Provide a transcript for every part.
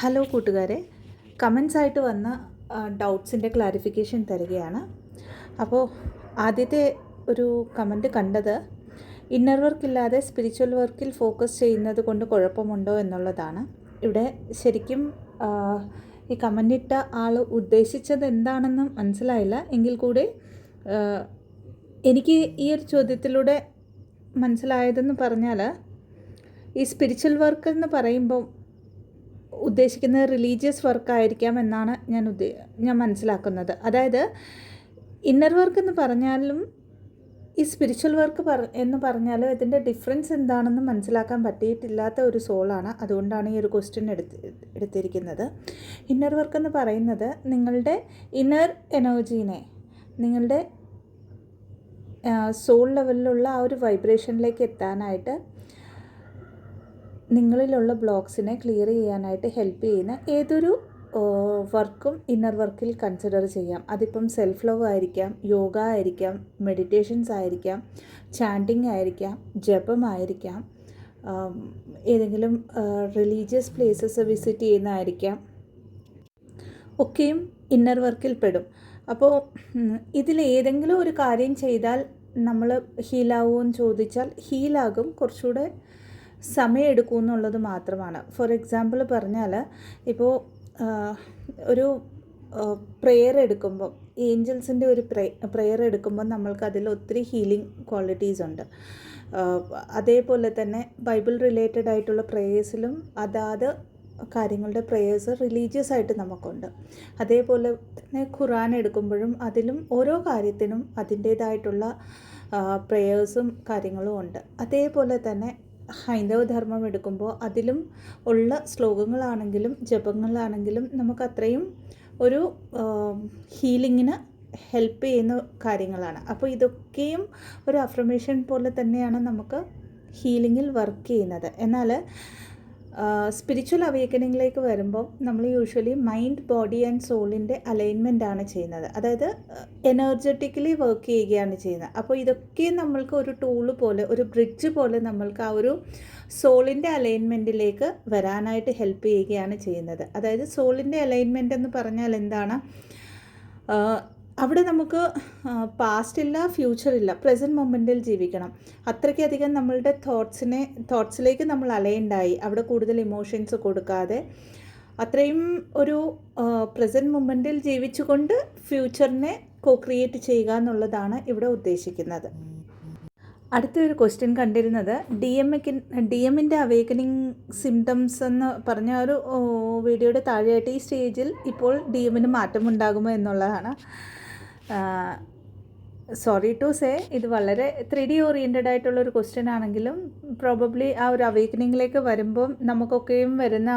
Hello കൂട്ടുകാരെ, comments ആയിട്ട് വന്ന ഡൗട്ട്സിൻ്റെ ക്ലാരിഫിക്കേഷൻ തരികയാണ്. അപ്പോൾ ആദ്യത്തെ ഒരു കമൻറ്റ് കണ്ടത് ഇന്നർ വർക്ക് ഇല്ലാതെ സ്പിരിച്വൽ വർക്കിൽ ഫോക്കസ് ചെയ്യുന്നത് കൊണ്ട് കുഴപ്പമുണ്ടോ എന്നുള്ളതാണ്. ഇവിടെ ശരിക്കും ഈ കമൻ്റ് ഇട്ട ആൾ ഉദ്ദേശിച്ചത് എന്താണെന്ന് മനസ്സിലായില്ല. എങ്കിൽ കൂടി എനിക്ക് ഈ ഒരു ചോദ്യത്തിലൂടെ മനസ്സിലായതെന്ന് പറഞ്ഞാൽ, ഈ സ്പിരിച്വൽ വർക്ക് എന്ന് പറയുമ്പോൾ ഉദ്ദേശിക്കുന്നത് റിലീജിയസ് വർക്കായിരിക്കാം എന്നാണ് ഞാൻ മനസ്സിലാക്കുന്നത്. അതായത് ഇന്നർ വർക്ക് എന്ന് പറഞ്ഞാലും ഈ സ്പിരിച്വൽ വർക്ക് എന്ന് പറഞ്ഞാലും ഇതിൻ്റെ ഡിഫറൻസ് എന്താണെന്ന് മനസ്സിലാക്കാൻ പറ്റിയിട്ടില്ലാത്ത ഒരു സോളാണ്. അതുകൊണ്ടാണ് ഈ ഒരു ക്വസ്റ്റ്യൻ എടുത്തിരിക്കുന്നത്. ഇന്നർ വർക്ക് എന്ന് പറയുന്നത് നിങ്ങളുടെ ഇന്നർ എനർജീനെ, നിങ്ങളുടെ സോൾ ലെവലിലുള്ള ആ ഒരു വൈബ്രേഷനിലേക്ക് എത്താനായിട്ട്, നിങ്ങളിലുള്ള ബ്ലോക്സിനെ ക്ലിയർ ചെയ്യാനായിട്ട് ഹെൽപ്പ് ചെയ്യുന്ന ഏതൊരു വർക്കും ഇന്നർ വർക്കിൽ കൺസിഡർ ചെയ്യാം. അതിപ്പം സെൽഫ് ലവ് ആയിരിക്കാം, യോഗ ആയിരിക്കാം, മെഡിറ്റേഷൻസ് ആയിരിക്കാം, ചാൻറ്റിങ് ആയിരിക്കാം, ജപമായിരിക്കാം, ഏതെങ്കിലും റിലീജിയസ് പ്ലേസസ് വിസിറ്റ് ചെയ്യുന്നതായിരിക്കാം, ഒക്കെയും ഇന്നർ വർക്കിൽ പെടും. അപ്പോൾ ഇതിലേതെങ്കിലും ഒരു കാര്യം ചെയ്താൽ നമ്മൾ ഹീലാവുമെന്ന് ചോദിച്ചാൽ ഹീലാകും, കുറച്ചുകൂടെ സമയമെടുക്കും എന്നുള്ളത് മാത്രമാണ്. ഫോർ എക്സാമ്പിൾ പറഞ്ഞാൽ, ഇപ്പോൾ ഒരു പ്രെയർ എടുക്കുമ്പോൾ, ഏഞ്ചൽസിൻ്റെ ഒരു പ്രെയർ എടുക്കുമ്പോൾ നമ്മൾക്ക് അതിൽ ഒത്തിരി ഹീലിംഗ് ക്വാളിറ്റീസ് ഉണ്ട്. അതേപോലെ തന്നെ ബൈബിൾ റിലേറ്റഡ് ആയിട്ടുള്ള പ്രേയേഴ്സിലും അതാത് കാര്യങ്ങളുടെ പ്രേയേഴ്സ് റിലീജിയസ് ആയിട്ട് നമുക്കുണ്ട്. അതേപോലെ തന്നെ ഖുറാൻ എടുക്കുമ്പോഴും അതിലും ഓരോ കാര്യത്തിനും അതിൻ്റേതായിട്ടുള്ള പ്രേയേഴ്സും കാര്യങ്ങളും ഉണ്ട്. അതേപോലെ തന്നെ ഹൈന്ദവ ധർമ്മം എടുക്കുമ്പോൾ അതിലും ഉള്ള ശ്ലോകങ്ങളാണെങ്കിലും ജപങ്ങളാണെങ്കിലും നമുക്ക് അത്രയും ഒരു ഹീലിങ്ങിന് ഹെൽപ്പ് ചെയ്യുന്ന കാര്യങ്ങളാണ്. അപ്പോൾ ഇതൊക്കെയും ഒരു അഫർമേഷൻ പോലെ തന്നെയാണ് നമുക്ക് ഹീലിങ്ങിൽ വർക്ക് ചെയ്യുന്നത്. എന്നാൽ സ്പിരിച്വൽ അവേക്കനിങ്ങിലേക്ക് വരുമ്പോൾ നമ്മൾ യൂഷ്വലി മൈൻഡ്, ബോഡി ആൻഡ് സോളിൻ്റെ അലൈൻമെൻ്റ് ആണ് ചെയ്യുന്നത്. അതായത് എനർജറ്റിക്കലി വർക്ക് ചെയ്യുകയാണ് ചെയ്യുന്നത്. അപ്പോൾ ഇതൊക്കെ നമ്മൾക്ക് ഒരു ടൂള് പോലെ, ഒരു ബ്രിഡ്ജ് പോലെ നമ്മൾക്ക് ആ ഒരു സോളിൻ്റെ അലൈൻമെൻറ്റിലേക്ക് വരാനായിട്ട് ഹെൽപ്പ് ചെയ്യുകയാണ് ചെയ്യുന്നത്. അതായത് സോളിൻ്റെ അലൈൻമെൻ്റ് എന്ന് പറഞ്ഞാൽ എന്താണ്? അവിടെ നമുക്ക് പാസ്റ്റ് ഇല്ല, ഫ്യൂച്ചർ ഇല്ല, പ്രസൻറ്റ് മൊമെൻറ്റിൽ ജീവിക്കണം. അത്രയ്ക്കധികം നമ്മളുടെ തോട്ട്സിലേക്ക് നമ്മൾ അലൈൻഡായി, അവിടെ കൂടുതൽ ഇമോഷൻസ് കൊടുക്കാതെ അത്രയും ഒരു പ്രസൻറ്റ് മൊമെൻറ്റിൽ ജീവിച്ചുകൊണ്ട് ഫ്യൂച്ചറിനെ ക്രിയേറ്റ് ചെയ്യുക എന്നുള്ളതാണ് ഇവിടെ ഉദ്ദേശിക്കുന്നത്. അടുത്തൊരു ക്വസ്റ്റ്യൻ കണ്ടിരുന്നത് ഡി എമ്മിൻ്റെ അവേക്കനിങ് സിംറ്റംസ് എന്ന് പറഞ്ഞ ഒരു വീഡിയോയുടെ താഴെയായിട്ട് ഈ സ്റ്റേജിൽ ഇപ്പോൾ ഡി എമ്മിന് മാറ്റമുണ്ടാകുമോ എന്നുള്ളതാണ്. സോറി ടു സേ, ഇത് വളരെ 3D ഓറിയൻറ്റഡ് ആയിട്ടുള്ളൊരു ക്വസ്റ്റ്യൻ ആണെങ്കിലും പ്രോബബ്ലി ആ ഒരു അവേക്കനിങ്ങിലേക്ക് വരുമ്പം നമുക്കൊക്കെയും വരുന്ന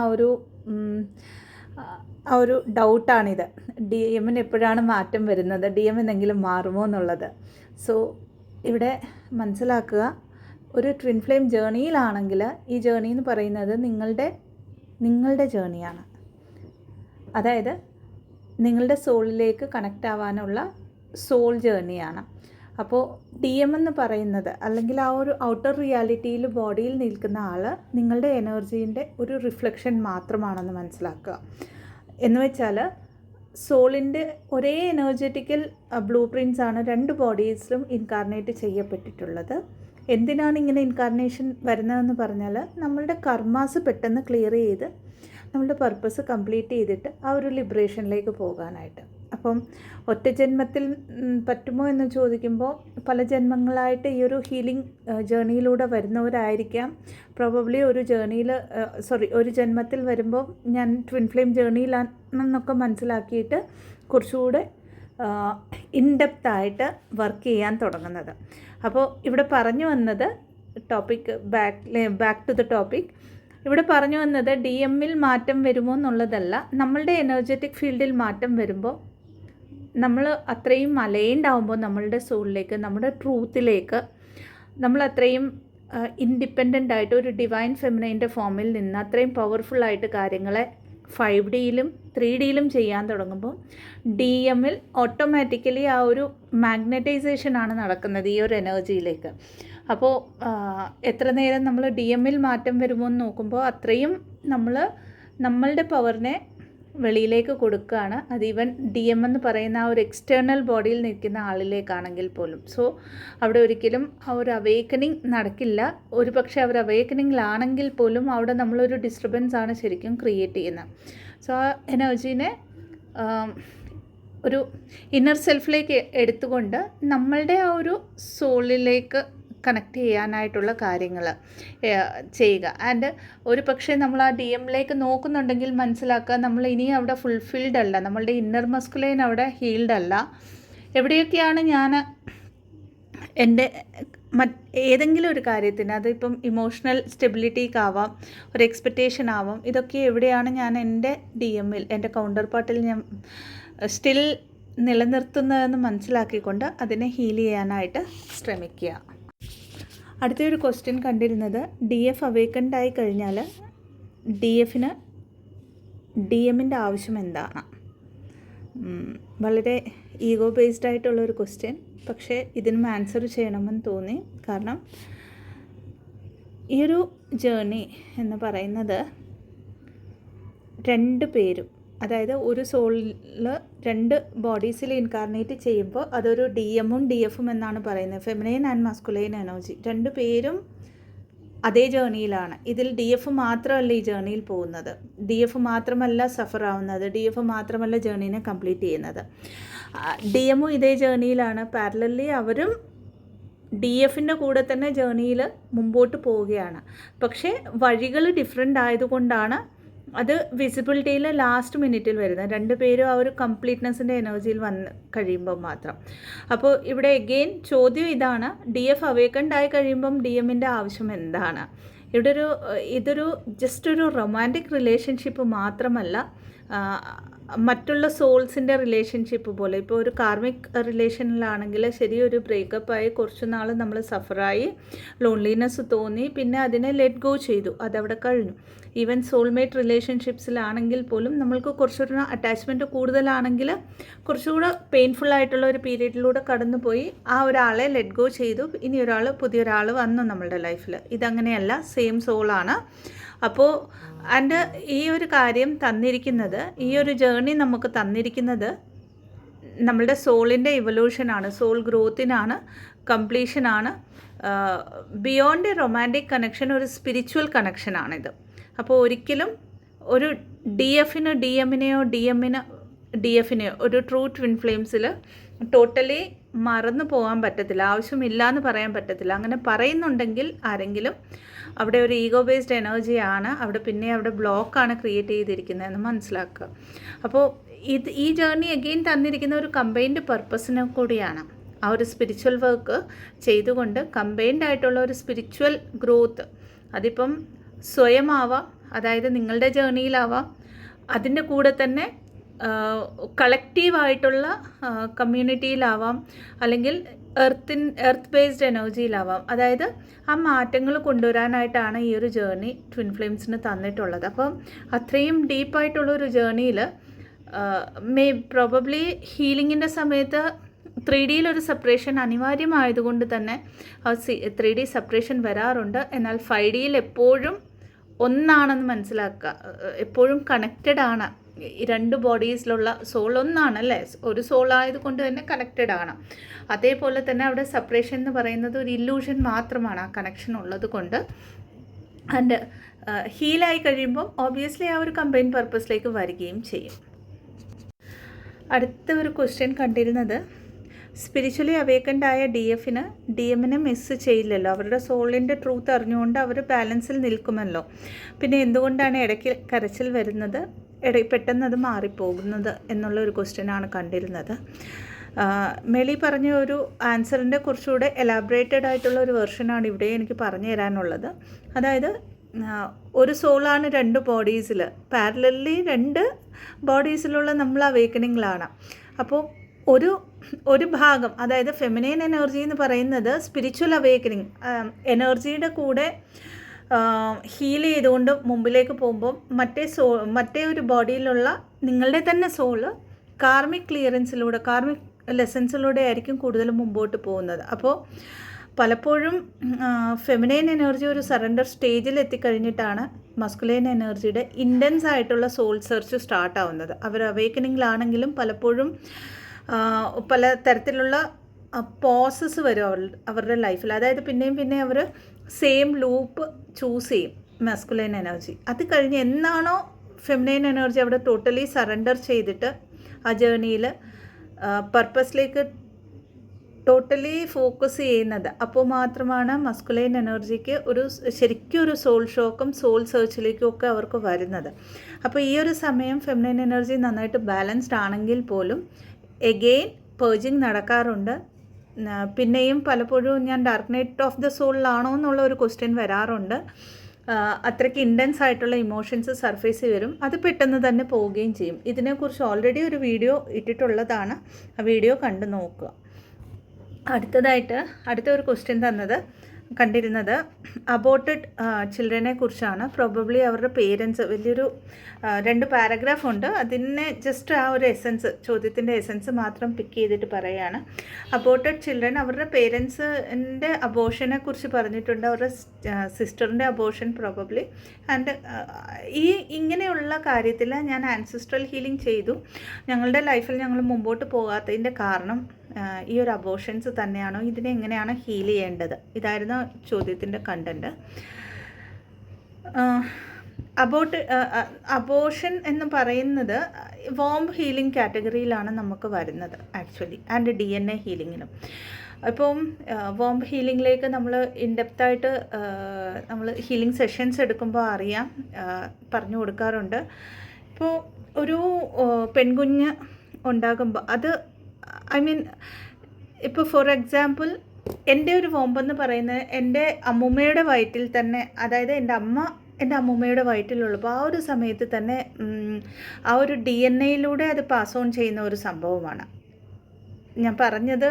ആ ഒരു ഡൗട്ടാണിത്. ഡി എമ്മിന് എപ്പോഴാണ് മാറ്റം വരുന്നത്, ഡി എം എന്തെങ്കിലും മാറുമോ എന്നുള്ളത്. സോ ഇവിടെ മനസ്സിലാക്കുക, ഒരു ട്വിൻ ഫ്ലെയിം ജേണിയിലാണെങ്കിൽ ഈ ജേണി എന്ന് പറയുന്നത് നിങ്ങളുടെ ജേണിയാണ്. അതായത് നിങ്ങളുടെ സോളിലേക്ക് കണക്റ്റ് ആവാനുള്ള സോൾ ജേണിയാണ്. അപ്പോൾ ഡി എം എന്ന് പറയുന്നത്, അല്ലെങ്കിൽ ആ ഒരു ഔട്ടർ റിയാലിറ്റിയിൽ ബോഡിയിൽ നിൽക്കുന്ന ആൾ നിങ്ങളുടെ എനർജീൻ്റെ ഒരു റിഫ്ലക്ഷൻ മാത്രമാണെന്ന് മനസ്സിലാക്കുക. എന്ന് വെച്ചാൽ സോളിൻ്റെ ഒരേ എനർജറ്റിക്കൽ ബ്ലൂ പ്രിൻറ്റ്സ് ആണ് രണ്ട് ബോഡീസിലും ഇൻകാർണേറ്റ് ചെയ്യപ്പെട്ടിട്ടുള്ളത്. എന്തിനാണ് ഇങ്ങനെ ഇൻകാർണേഷൻ വരുന്നതെന്ന് പറഞ്ഞാൽ, നമ്മളുടെ കർമാസ് പെട്ടെന്ന് ക്ലിയർ ചെയ്ത് നമ്മളുടെ പർപ്പസ് കംപ്ലീറ്റ് ചെയ്തിട്ട് ആ ഒരു ലിബറേഷനിലേക്ക് പോകാനായിട്ട്. അപ്പം ഒറ്റ ജന്മത്തിൽ പറ്റുമോ എന്ന് ചോദിക്കുമ്പോൾ പല ജന്മങ്ങളായിട്ട് ഈ ഒരു ഹീലിംഗ് ജേണിയിലൂടെ വരുന്നവരായിരിക്കാം. പ്രോബബ്ലി ഒരു ജന്മത്തിൽ വരുമ്പോൾ ഞാൻ ട്വിൻ ഫ്ലെയിം ജേണിയിലാണെന്നൊക്കെ മനസ്സിലാക്കിയിട്ട് കുറച്ചുകൂടെ ഇൻഡെപ്തായിട്ട് വർക്ക് ചെയ്യാൻ തുടങ്ങുന്നത്. അപ്പോൾ ഇവിടെ പറഞ്ഞു വന്നത് ബാക്ക് ടു ദ ടോപ്പിക്. ഇവിടെ പറഞ്ഞു വന്നത് ഡി എമ്മിൽ മാറ്റം വരുമോ എന്നുള്ളതല്ല, നമ്മളുടെ എനർജറ്റിക് ഫീൽഡിൽ മാറ്റം വരുമ്പോൾ നമ്മൾ അത്രയും അലൈൻഡ് ആകുമ്പോൾ നമ്മളുടെ സോളിലേക്ക്, നമ്മുടെ ട്രൂത്തിലേക്ക് നമ്മൾ അത്രയും ഇൻഡിപെൻഡൻ്റ് ആയിട്ട് ഒരു ഡിവൈൻ ഫെമിനൈൻ്റെ ഫോമിൽ നിന്ന് അത്രയും പവർഫുള്ളായിട്ട് കാര്യങ്ങളെ 5Dയിലും 3Dയിലും ചെയ്യാൻ തുടങ്ങുമ്പോൾ ഡി എമ്മിൽ ഓട്ടോമാറ്റിക്കലി ആ ഒരു മാഗ്നറ്റൈസേഷനാണ് നടക്കുന്നത് ഈ ഒരു എനർജിയിലേക്ക്. അപ്പോൾ എത്ര നേരം നമ്മൾ ഡി എമ്മിൽ മാറ്റം വരുമോ എന്ന് നോക്കുമ്പോൾ അത്രയും നമ്മൾ നമ്മളുടെ പവറിനെ വെളിയിലേക്ക് കൊടുക്കുകയാണ്. അത് ഈവൻ DM എന്ന് പറയുന്ന ആ ഒരു എക്സ്റ്റേണൽ ബോഡിയിൽ നിൽക്കുന്ന ആളിലേക്കാണെങ്കിൽ പോലും. സോ അവിടെ ഒരിക്കലും ആ ഒരു അവേക്കനിങ് നടക്കില്ല. ഒരു പക്ഷേ അവർ അവേക്കനിങ്ങിലാണെങ്കിൽ പോലും അവിടെ നമ്മളൊരു ഡിസ്റ്റർബൻസ് ആണ് ശരിക്കും ക്രിയേറ്റ് ചെയ്യുന്നത്. സോ ആ എനർജീനെ ഒരു ഇന്നർ സെൽഫിലേക്ക് എടുത്തുകൊണ്ട് നമ്മളുടെ ആ ഒരു സോളിലേക്ക് കണക്ട് ചെയ്യാനായിട്ടുള്ള കാര്യങ്ങൾ ചെയ്യുക. ആൻഡ് ഒരു പക്ഷേ നമ്മൾ ആ DMലേക്ക് നോക്കുന്നുണ്ടെങ്കിൽ മനസ്സിലാക്കുക, നമ്മൾ ഇനിയും അവിടെ ഫുൾഫിൽഡ് അല്ല, നമ്മളുടെ ഇന്നർ മസ്കുലൈൻ അവിടെ ഹീൽഡ് അല്ല. എവിടെയൊക്കെയാണ് ഞാൻ എൻ്റെ ഏതെങ്കിലും ഒരു കാര്യത്തിന്, അതിപ്പം ഇമോഷണൽ സ്റ്റെബിലിറ്റിക്കാവാം, ഒരു എക്സ്പെക്റ്റേഷൻ ആവാം, ഇതൊക്കെ എവിടെയാണ് ഞാൻ എൻ്റെ DMൽ, എൻ്റെ കൗണ്ടർ പാർട്ടിൽ ഞാൻ സ്റ്റിൽ നിലനിർത്തുന്നതെന്ന് മനസ്സിലാക്കിക്കൊണ്ട് അതിനെ ഹീൽ ചെയ്യാനായിട്ട് ശ്രമിക്കുക. അടുത്തൊരു ക്വസ്റ്റ്യൻ കണ്ടിരുന്നത്, DF അവേക്കൻഡ് ആയി കഴിഞ്ഞാൽ DFന് DMൻ്റെ ആവശ്യം എന്താണ്? വളരെ ഈഗോ ബേസ്ഡ് ആയിട്ടുള്ളൊരു ക്വസ്റ്റ്യൻ. പക്ഷേ ഇതിനും ആൻസർ ചെയ്യണമെന്ന് തോന്നി. കാരണം ഈ ഒരു ജേർണി എന്ന് പറയുന്നത് രണ്ട് പേരും, അതായത് ഒരു സോളിൽ രണ്ട് ബോഡീസിൽ ഇൻകാർണേറ്റ് ചെയ്യുമ്പോൾ അതൊരു DMഉം DFഉം എന്നാണ് പറയുന്നത്. ഫെമിനൈൻ ആൻഡ് മസ്കുലൈൻ എനർജി രണ്ട് പേരും അതേ ജേർണിയിലാണ്. ഇതിൽ DF മാത്രമല്ല ഈ ജേർണിയിൽ പോകുന്നത്, DF മാത്രമല്ല സഫർ ആവുന്നത്, DF മാത്രമല്ല ജേർണീനെ കംപ്ലീറ്റ് ചെയ്യുന്നത്. DMഉം ഇതേ ജേർണിയിലാണ്. പാരലലി അവരും DFൻ്റെ കൂടെ തന്നെ ജേർണിയിൽ മുമ്പോട്ട് പോവുകയാണ്. പക്ഷേ വഴികൾ ഡിഫറെൻ്റ് ആയതുകൊണ്ടാണ് അത് വിസിബിലിറ്റിയിൽ ലാസ്റ്റ് മിനിറ്റിൽ വരുന്നത്. രണ്ട് പേരും ആ ഒരു കംപ്ലീറ്റ്നെസ്സിൻ്റെ എനർജിയിൽ വന്ന് കഴിയുമ്പോൾ മാത്രം. അപ്പോൾ ഇവിടെ എഗെയിൻ ചോദ്യം ഇതാണ്, DF അവേക്കൻഡ് ആയി കഴിയുമ്പം DMൻ്റെ ആവശ്യം എന്താണ്? ഇതൊരു ജസ്റ്റ് ഒരു റൊമാൻറ്റിക് റിലേഷൻഷിപ്പ് മാത്രമല്ല, മറ്റുള്ള സോൾസിൻ്റെ റിലേഷൻഷിപ്പ് പോലെ. ഇപ്പോൾ ഒരു കാർമിക് റിലേഷനിലാണെങ്കിൽ ശരി, ഒരു ബ്രേക്കപ്പായി കുറച്ച് നാൾ നമ്മൾ സഫറായി, ലോൺലിനെസ് തോന്നി, പിന്നെ അതിനെ ലെറ്റ് ഗോ ചെയ്തു, അതവിടെ കഴിഞ്ഞു. ഈവൻ സോൾമേറ്റ് റിലേഷൻഷിപ്സിലാണെങ്കിൽ പോലും നമ്മൾക്ക് കുറച്ചൊരു അറ്റാച്ച്മെൻറ്റ് കൂടുതലാണെങ്കിൽ കുറച്ചുകൂടെ പെയിൻഫുൾ ആയിട്ടുള്ള ഒരു പീരീഡിലൂടെ കടന്നുപോയി ആ ഒരാളെ ലെറ്റ് ഗോ ചെയ്തു, ഇനി പുതിയൊരാൾ വന്നു നമ്മളുടെ ലൈഫിൽ. ഇതങ്ങനെയല്ല, സെയിം സോളാണ്. അപ്പോൾ ആൻഡ് ഈ ഒരു കാര്യം തന്നിരിക്കുന്നത്, ഈ ഒരു ജേർണി നമുക്ക് തന്നിരിക്കുന്നത് നമ്മളുടെ സോളിൻ്റെ ഇവല്യൂഷനാണ്, സോൾ ഗ്രോത്തിനാണ്, കംപ്ലീഷനാണ്. ബിയോണ്ട് എ റൊമാൻറ്റിക് കണക്ഷൻ ഒരു സ്പിരിച്വൽ കണക്ഷനാണിത്. അപ്പോൾ ഒരിക്കലും ഒരു DFന് DMനെയോ DMന് DFനെയോ ഒരു ട്രൂ ട്വിൻ ഫ്ലെയിംസിൽ ടോട്ടലി മറന്നു പോകാൻ പറ്റത്തില്ല, ആവശ്യമില്ല എന്ന് പറയാൻ പറ്റത്തില്ല. അങ്ങനെ പറയുന്നുണ്ടെങ്കിൽ ആരെങ്കിലും അവിടെ ഒരു ഈഗോ ബേസ്ഡ് എനർജിയാണ്, അവിടെ ബ്ലോക്കാണ് ക്രിയേറ്റ് ചെയ്തിരിക്കുന്നതെന്ന് മനസ്സിലാക്കുക. അപ്പോൾ ഈ ജേർണി അഗെയിൻ തന്നിരിക്കുന്ന ഒരു കമ്പൈൻഡ് പർപ്പസിനെ കൂടിയാണ്. ആ ഒരു സ്പിരിച്വൽ വർക്ക് ചെയ്തുകൊണ്ട് കമ്പൈൻഡ് ആയിട്ടുള്ള ഒരു സ്പിരിച്വൽ ഗ്രോത്ത്, അതിപ്പം സ്വയമാവാം, അതായത് നിങ്ങളുടെ ജേർണിയിലാവാം, അതിൻ്റെ കൂടെ തന്നെ കളക്റ്റീവായിട്ടുള്ള കമ്മ്യൂണിറ്റിയിലാവാം, അല്ലെങ്കിൽ എർത്ത് ബേസ്ഡ് എനർജിയിലാവാം. അതായത് ആ മാറ്റങ്ങൾ കൊണ്ടുവരാനായിട്ടാണ് ഈ ഒരു ജേർണി ട്വിൻ ഫ്ലെയിംസിന് തന്നിട്ടുള്ളത്. അപ്പം അത്രയും ഡീപ്പായിട്ടുള്ളൊരു ജേർണിയിൽ പ്രോബബ്ലി ഹീലിങ്ങിൻ്റെ സമയത്ത് 3Dയിലൊരു സെപ്പറേഷൻ അനിവാര്യമായതുകൊണ്ട് തന്നെ 3D സെപ്പറേഷൻ വരാറുണ്ട്. എന്നാൽ 5Dയിൽ എപ്പോഴും ഒന്നാണെന്ന് മനസ്സിലാക്കുക, എപ്പോഴും കണക്റ്റഡ് ആണ്. ഈ രണ്ട് ബോഡീസിലുള്ള സോൾ ഒന്നാണ് അല്ലേ, ഒരു സോൾ ആയതുകൊണ്ട് തന്നെ കണക്റ്റഡ് ആണ്. അതേപോലെ തന്നെ അവിടെ സെപ്പറേഷൻ എന്ന് പറയുന്നത് ഒരു ഇല്യൂഷൻ മാത്രമാണ്, ആ കണക്ഷൻ ഉള്ളത് കൊണ്ട്. ആൻഡ് ഹീലായി കഴിയുമ്പോൾ ഓബ്വിയസ്ലി ആ ഒരു കമ്പൈൻ പർപ്പസിലേക്ക് വരികയും ചെയ്യും. അടുത്ത ഒരു ക്വസ്റ്റ്യൻ കണ്ടിരുന്നത്, സ്പിരിച്വലി അവേക്കൻഡ് ആയ DMനെ മിസ് ചെയ്യില്ലല്ലോ, അവരുടെ സോളിൻ്റെ ട്രൂത്ത് അറിഞ്ഞുകൊണ്ട് അവർ ബാലൻസിൽ നിൽക്കുമല്ലോ, പിന്നെ എന്തുകൊണ്ടാണ് ഇടയ്ക്ക് കരച്ചിൽ വരുന്നത്, പെട്ടെന്ന് അത് മാറിപ്പോകുന്നത് എന്നുള്ള ഒരു ക്വസ്റ്റ്യനാണ് കണ്ടിരുന്നത്. മെലി പറഞ്ഞ ഒരു ആൻസറിൻ്റെ കുറച്ചുകൂടെ എലാബറേറ്റഡ് ആയിട്ടുള്ള ഒരു വെർഷനാണ് ഇവിടെ എനിക്ക് പറഞ്ഞു തരാനുള്ളത്. അതായത് ഒരു സോളാണ് രണ്ട് ബോഡീസിൽ, പാരലലി രണ്ട് ബോഡീസിലുള്ള നമ്മൾ അവേക്കനിങ്ങിലാണ്. അപ്പോൾ ഒരു ഭാഗം, അതായത് ഫെമിനൈൻ എനർജി എന്ന് പറയുന്നത് സ്പിരിച്വൽ അവേക്കനിങ് എനർജിയുടെ കൂടെ ഹീൽ ചെയ്തുകൊണ്ട് മുമ്പിലേക്ക് പോകുമ്പോൾ മറ്റേ ഒരു ബോഡിയിലുള്ള നിങ്ങളുടെ തന്നെ സോള് കാർമിക് ക്ലിയറൻസിലൂടെ, കാർമിക് ലെസൻസിലൂടെ ആയിരിക്കും കൂടുതലും മുമ്പോട്ട് പോകുന്നത്. അപ്പോൾ പലപ്പോഴും ഫെമിനൈൻ എനർജി ഒരു സറണ്ടർ സ്റ്റേജിൽ എത്തിക്കഴിഞ്ഞിട്ടാണ് മസ്കുലൈൻ എനർജിയുടെ ഇൻറ്റൻസ് ആയിട്ടുള്ള സോൾ സെർച്ച് സ്റ്റാർട്ട് ആവുന്നത്. അവർ അവേക്കനിങ്ങിലാണെങ്കിലും പലപ്പോഴും പല തരത്തിലുള്ള പോസസ് വരും അവരുടെ ലൈഫിൽ. അതായത് പിന്നെയും അവർ സെയിം ലൂപ്പ് ചൂസ് ചെയ്യും മസ്കുലൈൻ എനർജി. അത് കഴിഞ്ഞ് എന്നാണോ ഫെമിനൈൻ എനർജി അവിടെ ടോട്ടലി സറണ്ടർ ചെയ്തിട്ട് ആ ജേർണിയിൽ പർപ്പസിലേക്ക് ടോട്ടലി ഫോക്കസ് ചെയ്യുന്നത്, അപ്പോൾ മാത്രമാണ് മസ്കുലൈൻ എനർജിക്ക് ശരിക്കും ഒരു സോൾ ഷോക്കും സോൾ സെർച്ചിലേക്കും ഒക്കെ അവർക്ക് വരുന്നത്. അപ്പോൾ ഈ ഒരു സമയം ഫെമിനൈൻ എനർജി നന്നായിട്ട് ബാലൻസ്ഡ് ആണെങ്കിൽ പോലും എഗെയിൻ പേർജിങ് നടക്കാറുണ്ട്. പിന്നെയും പലപ്പോഴും ഞാൻ ഡാർക്ക് നൈറ്റ് ഓഫ് ദ സോളിലാണോ എന്നുള്ള ഒരു ക്വസ്റ്റ്യൻ വരാറുണ്ട്. അത്രയ്ക്ക് ഇൻറ്റൻസ് ആയിട്ടുള്ള ഇമോഷൻസ് സർഫേസ് വരും, അത് പെട്ടെന്ന് തന്നെ പോവുകയും ചെയ്യും. ഇതിനെക്കുറിച്ച് ഓൾറെഡി ഒരു വീഡിയോ ഇട്ടിട്ടുള്ളതാണ്, ആ വീഡിയോ കണ്ടു നോക്കുക. അടുത്ത ഒരു ക്വസ്റ്റ്യൻ കണ്ടിരുന്നത് അബോർട്ടഡ് ചിൽഡ്രനെ കുറിച്ചാണ്. പ്രോബബ്ലി അവരുടെ പേരൻസ് വലിയൊരു 2 പാരഗ്രാഫ് ഉണ്ട്. അതിനെ ജസ്റ്റ് ആ ഒരു ചോദ്യത്തിൻ്റെ എസൻസ് മാത്രം പിക്ക് ചെയ്തിട്ട് പറയുകയാണ്. അബോർട്ടഡ് ചിൽഡ്രൻ, അവരുടെ പേരൻസിൻ്റെ അബോർഷനെ കുറിച്ച് പറഞ്ഞിട്ടുണ്ട്, അവരുടെ സിസ്റ്ററിൻ്റെ അബോർഷൻ പ്രോബബ്ലി. ആൻഡ് ഇങ്ങനെയുള്ള കാര്യത്തിൽ ഞാൻ ആൻസിസ്ട്രൽ ഹീലിംഗ് ചെയ്തു. ഞങ്ങളുടെ ലൈഫിൽ ഞങ്ങൾ മുമ്പോട്ട് പോകാത്തതിൻ്റെ കാരണം ഈ ഒരു അബോർഷൻസ് തന്നെയാണോ, ഇതിനെ എങ്ങനെയാണ് ഹീൽ ചെയ്യേണ്ടത്, ഇതായിരുന്നു ചോദ്യത്തിൻ്റെ കണ്ടൻറ്റ്. അബോർഷൻ എന്ന് പറയുന്നത് വോം ഹീലിംഗ് കാറ്റഗറിയിലാണ് നമുക്ക് വരുന്നത് ആക്ച്വലി, ആൻഡ് DNA ഹീലിങ്ങിനും. അപ്പം വോം ഹീലിങ്ങിലേക്ക് നമ്മൾ ഇൻഡെപ്തായിട്ട് നമ്മൾ ഹീലിംഗ് സെഷൻസ് എടുക്കുമ്പോൾ അറിയാം, പറഞ്ഞു കൊടുക്കാറുണ്ട്. ഇപ്പോൾ ഒരു പെൺകുഞ്ഞ് ഉണ്ടാകുമ്പോൾ അത് ഇപ്പോൾ ഫോർ എക്സാമ്പിൾ എൻ്റെ ഒരു വോമ്പെന്ന് പറയുന്നത് എൻ്റെ അമ്മൂമ്മയുടെ വയറ്റിൽ തന്നെ, അതായത് എൻ്റെ അമ്മൂമ്മയുടെ വയറ്റിലുള്ളപ്പോൾ ആ ഒരു സമയത്ത് തന്നെ ആ ഒരു DNA അത് പാസ് ഓൺ ചെയ്യുന്ന ഒരു സംഭവമാണ്. ഞാൻ പറഞ്ഞത്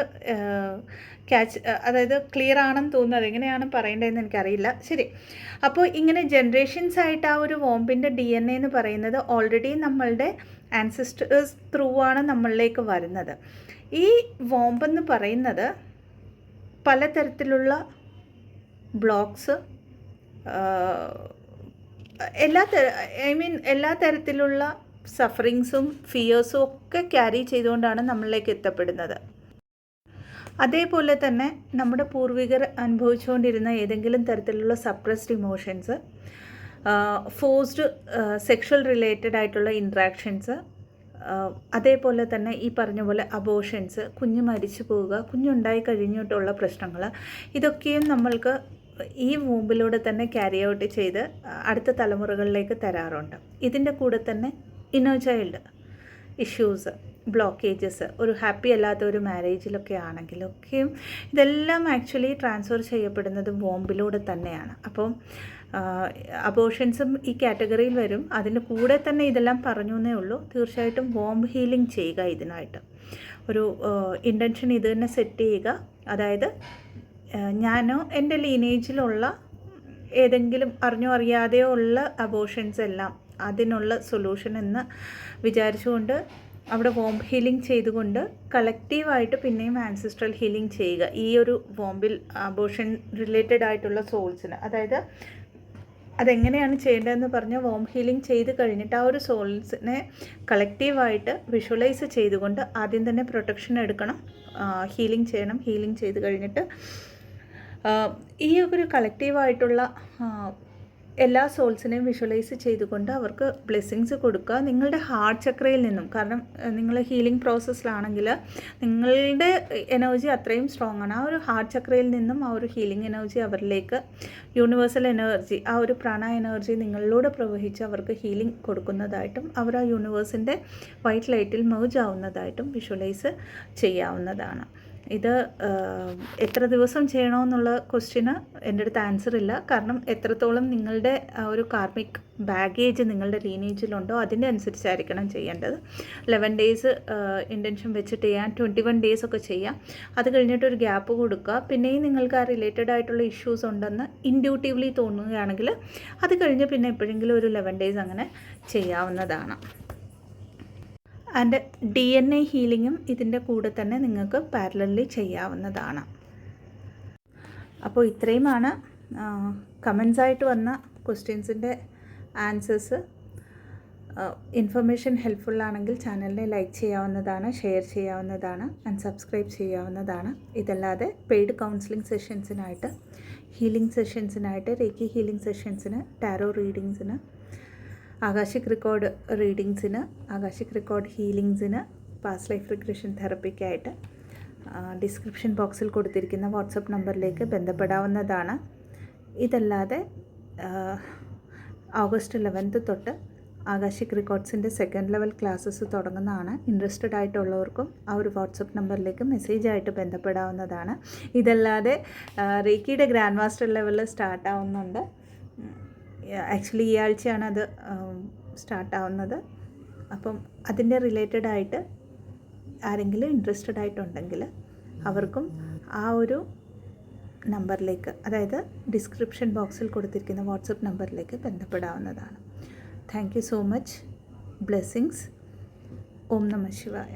അതായത് ക്ലിയർ ആണെന്ന് തോന്നുന്നത്, എങ്ങനെയാണ് പറയേണ്ടതെന്ന് എനിക്കറിയില്ല. ശരി, അപ്പോൾ ഇങ്ങനെ ജനറേഷൻസ് ആയിട്ട് ആ ഒരു വോമ്പിൻ്റെ DNA എന്ന് പറയുന്നത് ഓൾറെഡി നമ്മളുടെ ആൻസിസ്റ്റേഴ്സ് ത്രൂ ആണ് നമ്മളിലേക്ക് വരുന്നത്. ഈ വോമ്പെന്ന് പറയുന്നത് പലതരത്തിലുള്ള ബ്ലോക്സ്, എല്ലാ തരത്തിലുള്ള സഫറിങ്സും ഫിയേഴ്സും ഒക്കെ ക്യാരി ചെയ്തുകൊണ്ടാണ് നമ്മളിലേക്ക് എത്തപ്പെടുന്നത്. അതേപോലെ തന്നെ നമ്മുടെ പൂർവികർ അനുഭവിച്ചുകൊണ്ടിരുന്ന ഏതെങ്കിലും തരത്തിലുള്ള suppressed emotions, forced sexual related ആയിട്ടുള്ള ഇൻട്രാക്ഷൻസ്, അതേപോലെ തന്നെ ഈ പറഞ്ഞ പോലെ അബോർഷൻസ്, കുഞ്ഞ് മരിച്ചു പോവുക, കുഞ്ഞുണ്ടായി കഴിഞ്ഞിട്ടുള്ള പ്രശ്നങ്ങൾ, ഇതൊക്കെയും നമ്മൾക്ക് ഈ വൂമ്പിലൂടെ തന്നെ ക്യാരി ഔട്ട് ചെയ്ത് അടുത്ത തലമുറകളിലേക്ക് തരാറുണ്ട്. ഇതിൻ്റെ കൂടെ തന്നെ ഇന്നർ ചൈൽഡ് ഇഷ്യൂസ്, ബ്ലോക്കേജസ്, ഒരു ഹാപ്പി അല്ലാത്ത ഒരു മാരേജിലൊക്കെ ആണെങ്കിലൊക്കെയും ഇതെല്ലാം ആക്ച്വലി ട്രാൻസ്ഫർ ചെയ്യപ്പെടുന്നത് വോമ്പിലൂടെ തന്നെയാണ്. അപ്പം അബോർഷൻസും ഈ കാറ്റഗറിയിൽ വരും. അതിൻ്റെ കൂടെ തന്നെ ഇതെല്ലാം പറഞ്ഞു എന്നേ ഉള്ളൂ. തീർച്ചയായിട്ടും വോംബ് ഹീലിംഗ് ചെയ്യുക. ഇതിനായിട്ട് ഒരു ഇൻറ്റൻഷൻ ഇത് തന്നെ സെറ്റ് ചെയ്യുക. അതായത് ഞാനോ എൻ്റെ ലീനേജിലുള്ള ഏതെങ്കിലും അറിഞ്ഞോ അറിയാതെയോ ഉള്ള അബോർഷൻസ് എല്ലാം അതിനുള്ള സൊല്യൂഷൻ എന്ന് വിചാരിച്ചുകൊണ്ട് അവിടെ വോംബ് ഹീലിംഗ് ചെയ്തുകൊണ്ട് കളക്റ്റീവായിട്ട് പിന്നെയും ആൻസിസ്ട്രൽ ഹീലിംഗ് ചെയ്യുക. ഈ ഒരു വോംബിൽ അബോർഷൻ റിലേറ്റഡ് ആയിട്ടുള്ള സോൾസിന്, അതായത് അതെങ്ങനെയാണ് ചെയ്യേണ്ടതെന്ന് പറഞ്ഞാൽ വോം ഹീലിംഗ് ചെയ്ത് കഴിഞ്ഞിട്ട് ആ ഒരു സോൾസിനെ കളക്റ്റീവായിട്ട് വിഷ്വലൈസ് ചെയ്തുകൊണ്ട് ആദ്യം തന്നെ പ്രൊട്ടക്ഷൻ എടുക്കണം, ഹീലിംഗ് ചെയ്യണം. ഹീലിംഗ് ചെയ്ത് കഴിഞ്ഞിട്ട് ഈ ഒരു കളക്റ്റീവായിട്ടുള്ള എല്ലാ സോൾസിനെയും വിഷ്വലൈസ് ചെയ്തുകൊണ്ട് അവർക്ക് ബ്ലെസ്സിങ്സ് കൊടുക്കുക നിങ്ങളുടെ ഹാർട്ട് ചക്രയിൽ നിന്നും. കാരണം നിങ്ങൾ ഹീലിംഗ് പ്രോസസ്സിലാണെങ്കിൽ നിങ്ങളുടെ എനർജി അത്രയും സ്ട്രോങ് ആണ്. ആ ഒരു ഹാർട്ട് ചക്രയിൽ നിന്നും ആ ഒരു ഹീലിംഗ് എനർജി അവരിലേക്ക്, യൂണിവേഴ്സൽ എനർജി, ആ ഒരു പ്രാണ എനർജി നിങ്ങളിലൂടെ പ്രവഹിച്ച് അവർക്ക് ഹീലിംഗ് കൊടുക്കുന്നതായിട്ടും അവർ ആ യൂണിവേഴ്സിൻ്റെ വൈറ്റ് ലൈറ്റിൽ മെർജ് ആവുന്നതായിട്ടും വിഷ്വലൈസ് ചെയ്യാവുന്നതാണ്. ഇത് എത്ര ദിവസം ചെയ്യണമെന്നുള്ള ക്വസ്റ്റ്യന് എൻ്റെ അടുത്ത് ആൻസർ ഇല്ല. കാരണം എത്രത്തോളം നിങ്ങളുടെ ഒരു കാർമിക് ബാഗേജ് നിങ്ങളുടെ ലീനേജിലുണ്ടോ അതിൻ്റെ അനുസരിച്ചായിരിക്കണം ചെയ്യേണ്ടത്. 11 days ഇൻറ്റൻഷൻ വെച്ചിട്ട് ചെയ്യാൻ, 21 days ഒക്കെ ചെയ്യാം. അത് കഴിഞ്ഞിട്ടൊരു ഗ്യാപ്പ് കൊടുക്കുക. പിന്നെയും നിങ്ങൾക്ക് ആ റിലേറ്റഡ് ആയിട്ടുള്ള ഇഷ്യൂസ് ഉണ്ടെന്ന് ഇൻഡ്യൂട്ടീവ്ലി തോന്നുകയാണെങ്കിൽ അത് കഴിഞ്ഞ് പിന്നെ എപ്പോഴെങ്കിലും ഒരു 11 days അങ്ങനെ ചെയ്യാവുന്നതാണ്. ആൻഡ് DNA ഹീലിങ്ങും ഇതിൻ്റെ കൂടെ തന്നെ നിങ്ങൾക്ക് പാരലലി ചെയ്യാവുന്നതാണ്. അപ്പോൾ ഇത്രയുമാണ് കമൻസായിട്ട് വന്ന ക്വസ്റ്റ്യൻസിൻ്റെ ആൻസേഴ്സ്. ഇൻഫർമേഷൻ ഹെൽപ്ഫുള്ളാണെങ്കിൽ ചാനലിനെ ലൈക്ക് ചെയ്യാവുന്നതാണ്, ഷെയർ ചെയ്യാവുന്നതാണ് ആൻഡ് സബ്സ്ക്രൈബ് ചെയ്യാവുന്നതാണ്. ഇതല്ലാതെ പെയ്ഡ് കൗൺസിലിംഗ് സെഷൻസിനായിട്ട്, ഹീലിംഗ് സെഷൻസിനായിട്ട്, റേക്കി ഹീലിംഗ് സെഷൻസിന്, ടാരോ റീഡിങ്സിന്, ആകാശിക് റെക്കോർഡ് റീഡിങ്സിന്, ആകാശിക് റെക്കോർഡ് ഹീലിങ്സിന്, പാസ്റ്റ് ലൈഫ് റിഗ്രഷൻ തെറപ്പിക്കായിട്ട് ഡിസ്ക്രിപ്ഷൻ ബോക്സിൽ കൊടുത്തിരിക്കുന്ന വാട്സപ്പ് നമ്പറിലേക്ക് ബന്ധപ്പെടാവുന്നതാണ്. ഇതല്ലാതെ ഓഗസ്റ്റ് 11 തൊട്ട് ആകാശിക് റെക്കോർഡ്സിൻ്റെ സെക്കൻഡ് ലെവൽ ക്ലാസ്സസ് തുടങ്ങുന്നതാണ്. ഇൻട്രസ്റ്റഡ് ആയിട്ടുള്ളവർക്കും ആ ഒരു വാട്സപ്പ് നമ്പറിലേക്ക് മെസ്സേജായിട്ട് ബന്ധപ്പെടാവുന്നതാണ്. ഇതല്ലാതെ റേക്കിയുടെ ഗ്രാൻഡ് മാസ്റ്റർ ലെവലിൽ സ്റ്റാർട്ടാവുന്നുണ്ട്. ആക്ച്വലി ഈ ആഴ്ചയാണ് അത് സ്റ്റാർട്ടാവുന്നത്. അപ്പം അതിൻ്റെ റിലേറ്റഡായിട്ട് ആരെങ്കിലും ഇൻട്രസ്റ്റഡ് ആയിട്ടുണ്ടെങ്കിൽ അവർക്കും ആ ഒരു നമ്പറിലേക്ക്, അതായത് ഡിസ്ക്രിപ്ഷൻ ബോക്സിൽ കൊടുത്തിരിക്കുന്ന വാട്സപ്പ് നമ്പറിലേക്ക് ബന്ധപ്പെടാവുന്നതാണ്. Thank you so much. Blessings. ഓം നമഃ ശിവായ.